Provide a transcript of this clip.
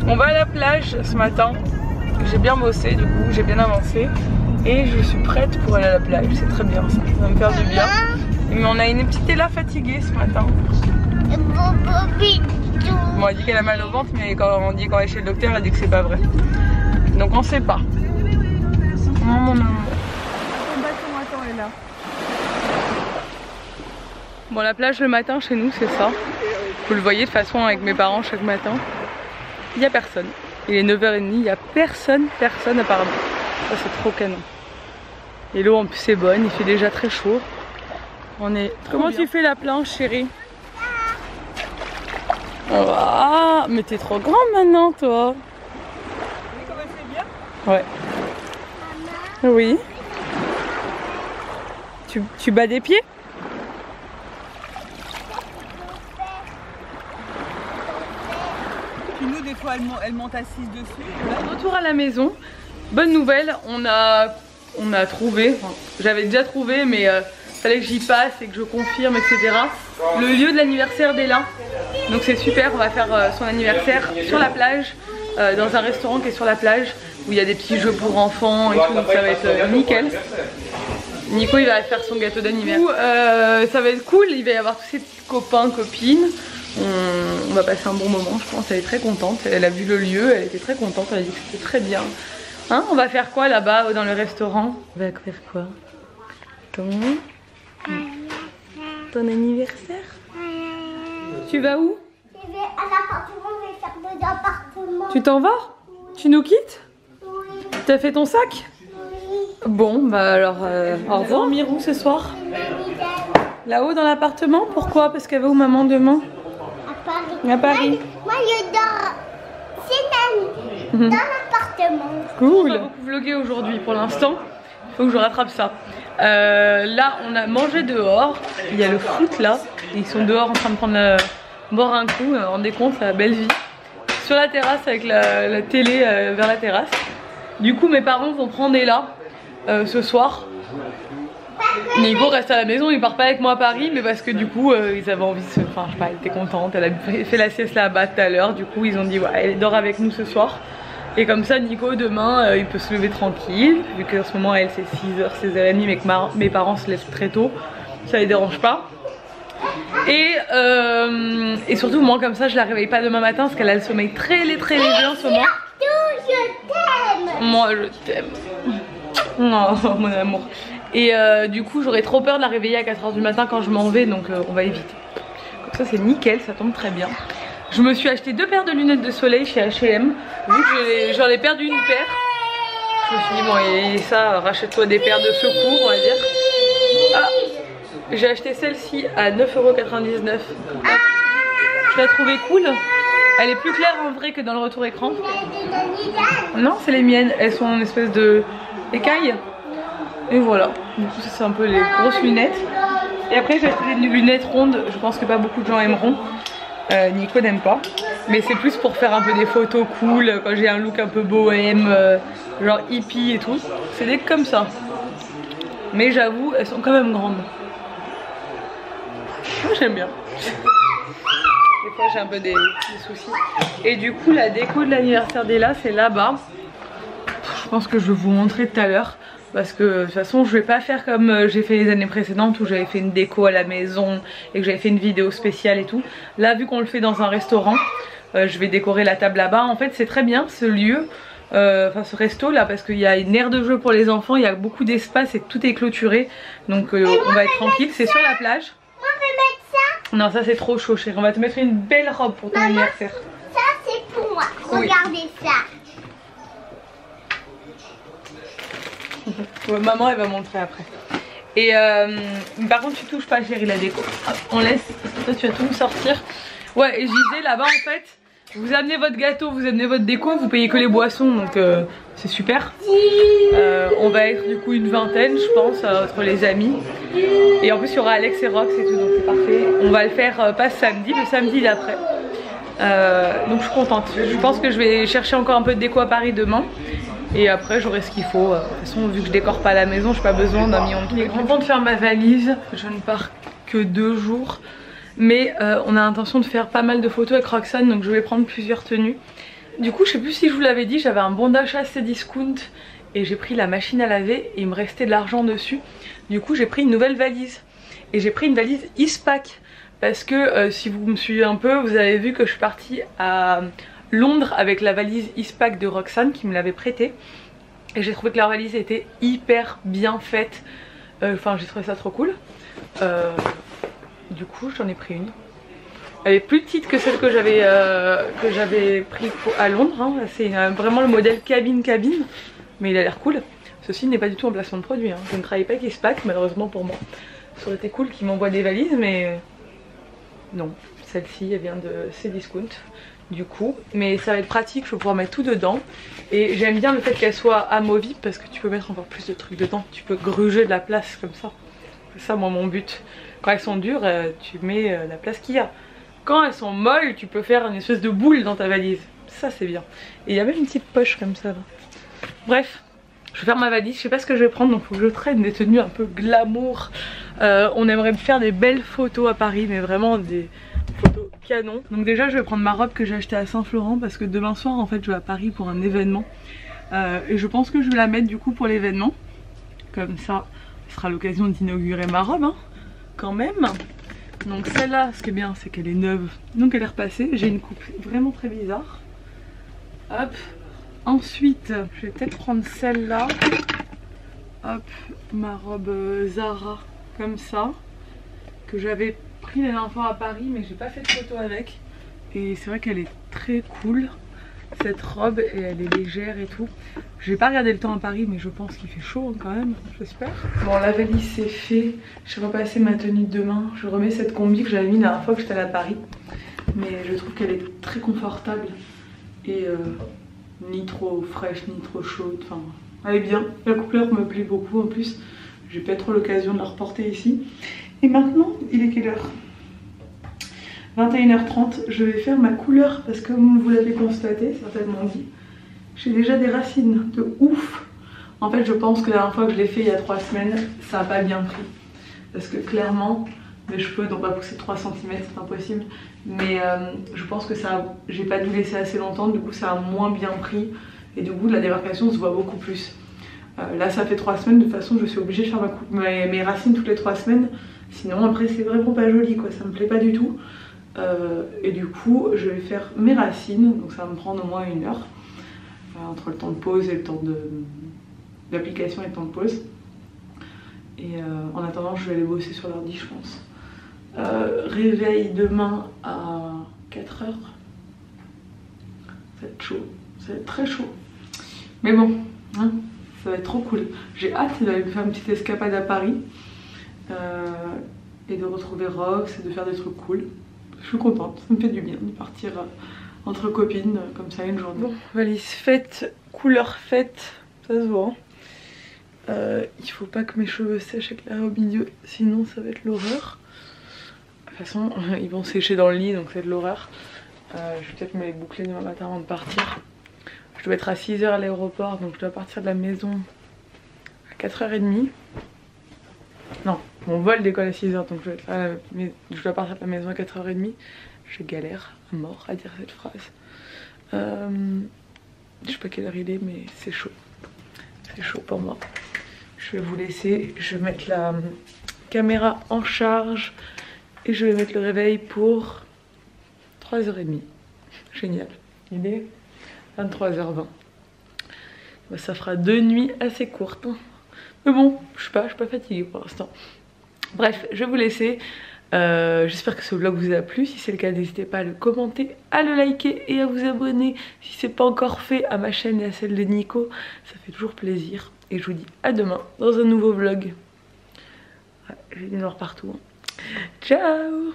On va à la plage ce matin. J'ai bien bossé, du coup j'ai bien avancé. Et je suis prête pour aller à la plage, c'est très bien ça, ça va me faire du bien. Mais on a une petite Ella fatiguée ce matin. Bon, elle dit qu'elle a mal au ventre, mais quand on dit qu'on est chez le docteur, elle dit que c'est pas vrai. Donc on sait pas. Oh mon amour. Le bateau est là. Bon, la plage le matin chez nous c'est ça. Vous le voyez de toute façon avec mes parents chaque matin. Il n'y a personne. Il est 9h30, il n'y a personne apparemment. Ça c'est trop canon. Et l'eau en plus c'est bonne, il fait déjà très chaud. On est... Comment tu fais la planche chérie? Oh, mais t'es trop grande maintenant toi. Vous voyez comme elle fait bien? Ouais. Oui. Tu bats des pieds? Puis nous des fois elle monte assise dessus. Là, retour à la maison. Bonne nouvelle, on a trouvé, enfin, j'avais déjà trouvé mais fallait que j'y passe et que je confirme etc. Le lieu de l'anniversaire d'Ella. Donc c'est super, on va faire son anniversaire sur la plage, dans un restaurant qui est sur la plage où il y a des petits jeux pour enfants et tout, donc ça va être nickel. Nico il va faire son gâteau d'anniversaire. Ça va être cool, il va y avoir tous ses petits copains, copines. On va passer un bon moment je pense, elle est très contente, elle a vu le lieu, elle était très contente, elle a dit que c'était très bien. Hein, on va faire quoi là-bas dans le restaurant? On va faire quoi? Ton anniversaire? Tu vas où? Je vais à l'appartement, je vais faire mon appartement. Tu t'en vas? Oui. Tu nous quittes? Oui. T'as fait ton sac? Oui. Bon bah alors au revoir. Dormir où ce soir? Là-haut dans l'appartement? Pourquoi? Parce qu'elle va où maman demain? À Paris. À Paris. Moi je dors dans l'appartement. Cool. On va beaucoup vlogger aujourd'hui pour l'instant. Il faut que je rattrape ça. Là on a mangé dehors. Il y a le foot là. Ils sont dehors en train de prendre boire un coup. Vous vous rendez compte, la belle vie. Sur la terrasse avec la télé vers la terrasse. Du coup mes parents vont prendre Ella ce soir. Nico reste à la maison, il part pas avec moi à Paris, mais parce que du coup ils avaient envie de se... Enfin je sais pas, elle était contente, elle a fait la sieste là-bas tout à l'heure. Du coup ils ont dit ouais, elle dort avec nous ce soir. Et comme ça Nico demain il peut se lever tranquille. Vu qu'en ce moment elle c'est 6h, 6h30, mais que mes parents se lèvent très tôt. Ça les dérange pas. Et surtout moi comme ça je la réveille pas demain matin parce qu'elle a le sommeil très léger en ce moment. Je t'aime. Moi je t'aime. Oh mon amour. Et du coup j'aurais trop peur de la réveiller à 4h du matin quand je m'en vais, donc on va éviter. Comme ça c'est nickel, ça tombe très bien. Je me suis acheté 2 paires de lunettes de soleil chez H&M. Vu que j'en ai perdu une paire, je me suis dit bon et ça, rachète-toi des paires de secours on va dire. Ah, j'ai acheté celle-ci à 9,99 €. Je l'ai trouvée cool. Elle est plus claire en vrai que dans le retour écran. Non, c'est les miennes, elles sont en espèce de écaille. Et voilà, du coup ça c'est un peu les grosses lunettes. Et après j'ai acheté des lunettes rondes, je pense que pas beaucoup de gens aimeront. Nico n'aime pas. Mais c'est plus pour faire un peu des photos cool, quand j'ai un look un peu bohème, genre hippie et tout. C'est des comme ça. Mais j'avoue, elles sont quand même grandes. Moi j'aime bien. Des fois j'ai un peu des soucis. Et du coup la déco de l'anniversaire d'Ella c'est là-bas. Je pense que je vais vous montrer tout à l'heure. Parce que de toute façon je vais pas faire comme j'ai fait les années précédentes où j'avais fait une déco à la maison et que j'avais fait une vidéo spéciale et tout. Là vu qu'on le fait dans un restaurant, je vais décorer la table là-bas. En fait c'est très bien ce lieu, enfin ce resto là, parce qu'il y a une aire de jeu pour les enfants, il y a beaucoup d'espace et tout est clôturé. Donc on va être tranquille, c'est sur la plage. Moi je vais mettre ça. Non ça c'est trop chaud chérie, on va te mettre une belle robe pour ton anniversaire. Ça c'est pour moi, oui. Regardez ça. Ouais, maman elle va montrer après. Et par contre tu touches pas chérie la déco. Hop, on laisse, toi tu vas tout me sortir. Ouais et je disais là-bas en fait, vous amenez votre gâteau, vous amenez votre déco, vous payez que les boissons donc c'est super. On va être du coup une vingtaine je pense entre les amis. Et en plus il y aura Alex et Rox et tout donc c'est parfait. On va le faire pas ce samedi, le samedi d'après. Donc je suis contente. Je pense que je vais chercher encore un peu de déco à Paris demain. Et après j'aurai ce qu'il faut. De toute façon vu que je décore pas la maison, j'ai pas besoin d'un million de trucs. Il est grand temps de faire ma valise. Je ne pars que 2 jours. Mais on a l'intention de faire pas mal de photos avec Roxane. Donc je vais prendre plusieurs tenues. Du coup je sais plus si je vous l'avais dit, j'avais un bon d'achat Cdiscount et j'ai pris la machine à laver et il me restait de l'argent dessus. Du coup j'ai pris une nouvelle valise et j'ai pris une valise Eastpak parce que si vous me suivez un peu, vous avez vu que je suis partie à Londres avec la valise Eastpak de Roxane qui me l'avait prêtée et j'ai trouvé que la valise était hyper bien faite. Enfin j'ai trouvé ça trop cool. Du coup j'en ai pris une. Elle est plus petite que celle que j'avais pris à Londres, hein. C'est vraiment le modèle cabine, mais il a l'air cool. Ceci n'est pas du tout un placement de produit, hein. Je ne travaille pas avec Eastpak malheureusement pour moi. Ça aurait été cool qu'ils m'envoient des valises, mais non, celle-ci elle vient de Cdiscount du coup. Mais ça va être pratique, je vais pouvoir mettre tout dedans. Et j'aime bien le fait qu'elle soit amovible parce que tu peux mettre encore plus de trucs dedans. Tu peux gruger de la place comme ça. C'est ça moi mon but. Quand elles sont dures, tu mets la place qu'il y a. Quand elles sont molles, tu peux faire une espèce de boule dans ta valise. Ça c'est bien. Et il y a même une petite poche comme ça là. Bref, je vais faire ma valise. Je sais pas ce que je vais prendre, donc il faut que je traîne des tenues un peu glamour. On aimerait faire des belles photos à Paris, mais vraiment des photos canon. Donc déjà je vais prendre ma robe que j'ai achetée à Saint-Florent parce que demain soir en fait je vais à Paris pour un événement. Et je pense que je vais la mettre du coup pour l'événement. Comme ça, ce sera l'occasion d'inaugurer ma robe hein, quand même. Donc celle-là, ce qui est bien, c'est qu'elle est neuve, donc elle est repassée. J'ai une coupe vraiment très bizarre. Hop. Ensuite, je vais peut-être prendre celle-là. Hop, ma robe Zara, comme ça, que j'avais pris la dernière fois à Paris, mais j'ai pas fait de photo avec. Et c'est vrai qu'elle est très cool, cette robe, et elle est légère et tout. J'ai pas regardé le temps à Paris, mais je pense qu'il fait chaud hein, quand même, j'espère. Bon, la valise c'est fait. Je vais repasser ma tenue de demain. Je remets cette combi que j'avais mis la dernière fois que j'étais allée à Paris. Mais je trouve qu'elle est très confortable. Et ni trop fraîche, ni trop chaude. Enfin, elle est bien. La couleur me plaît beaucoup en plus. J'ai pas trop l'occasion de la reporter ici. Et maintenant, il est quelle heure ? 21h30. Je vais faire ma couleur parce que comme vous l'avez constaté, certainement dit. J'ai déjà des racines de ouf. En fait je pense que la dernière fois que je l'ai fait il y a 3 semaines, ça n'a pas bien pris. Parce que clairement mes cheveux n'ont pas poussé 3 cm, c'est impossible. Mais je pense que ça, j'ai pas dû laisser assez longtemps, du coup ça a moins bien pris. Et du coup la démarcation se voit beaucoup plus. Là ça fait 3 semaines, de toute façon je suis obligée de faire mes racines toutes les 3 semaines. Sinon après c'est vraiment pas joli quoi, ça me plaît pas du tout. Et du coup je vais faire mes racines, donc ça va me prendre au moins 1 heure. Entre le temps de pause et le temps d'application et le temps de pause. Et en attendant je vais aller bosser sur l'ordi je pense. Réveil demain à 4h. Ça va être chaud, ça va être très chaud. Mais bon, hein, ça va être trop cool. J'ai hâte d'aller faire une petite escapade à Paris. Et de retrouver Rox et de faire des trucs cool. Je suis contente, ça me fait du bien de partir entre copines comme ça une journée. Bon, valise faite, couleur faite, ça se voit. Il faut pas que mes cheveux sèchent éclairés au milieu, sinon ça va être l'horreur. De toute façon, ils vont sécher dans le lit, donc c'est de l'horreur. Je vais peut-être me les boucler demain matin avant de partir. Je dois être à 6h à l'aéroport, donc je dois partir de la maison à 4h30. Non, mon vol décolle à 6h, donc je dois partir de la maison à 4h30. Je galère à mort à dire cette phrase. Je sais pas quelle heure il est, mais c'est chaud. C'est chaud pour moi. Je vais vous laisser. Je vais mettre la caméra en charge. Et je vais mettre le réveil pour 3h30. Génial. Il est 23h20. Bah, ça fera 2 nuits assez courtes. Mais bon, je suis pas fatiguée pour l'instant. Bref, je vais vous laisser. J'espère que ce vlog vous a plu. Si c'est le cas, n'hésitez pas à le commenter, à le liker et à vous abonner si c'est pas encore fait à ma chaîne et à celle de Nico. Ça fait toujours plaisir. Et je vous dis à demain dans un nouveau vlog. J'ai du noir partout. Ciao!